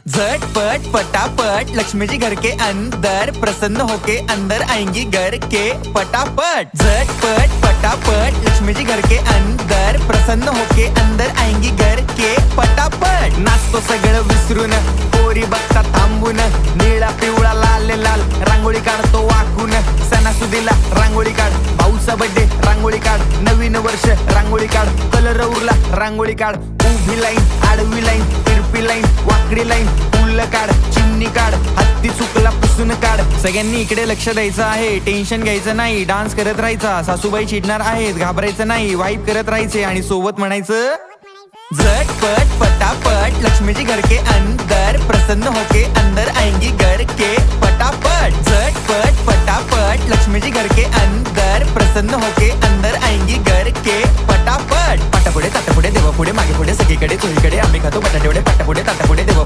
झटपट पटापट लक्ष्मी जी घर के अंदर प्रसन्न होके अंदर आएंगी घर के पटापट। झटपट पटापट लक्ष्मी जी घर के अंदर प्रसन्न होके अंदर आएंगी घर के पटापट। नाचतो सगळं विसरून पोरी बघता थांबून निळा पिवळा लाल लाल रांगोळी काढतो वाकून। सणासुदीला रांगोळी काढ, भाऊचा बर्थडे रांगोळी काढ, नवीन वर्ष रांगोळी काढ, कलर उरला रांगोळी काढ, उभी लाईन आडवी लाईन तिरपी लाईन वाकडी लाईन फुल काढ, चिमणी काढ, हत्ती चुकला पुसून काढ। सगळ्यांनी इकडे लक्ष द्यायचं आहे, टेन्शन घ्यायचं नाही, डान्स करत राहायचा। सासूबाई चिडणार आहेत, घाबरायचं नाही, वाईब करत राहायचे आणि सोबत म्हणायचं झटपट पटापट लक्ष्मी जी घर के अंदर प्रसन्न होके अंदर आएंगी घर के पटापट। झटपट पटापट लक्ष्मी जी घर के अंदर प्रसन्न होके अंदर आएंगी घर के पटापट। पाटापुढे ताटापुढे देवापुढे मागे पुढे सगळीकडे चोहीकडे आम्ही खातो बटाटेवडे पाटापुढे ताटापुढे देवा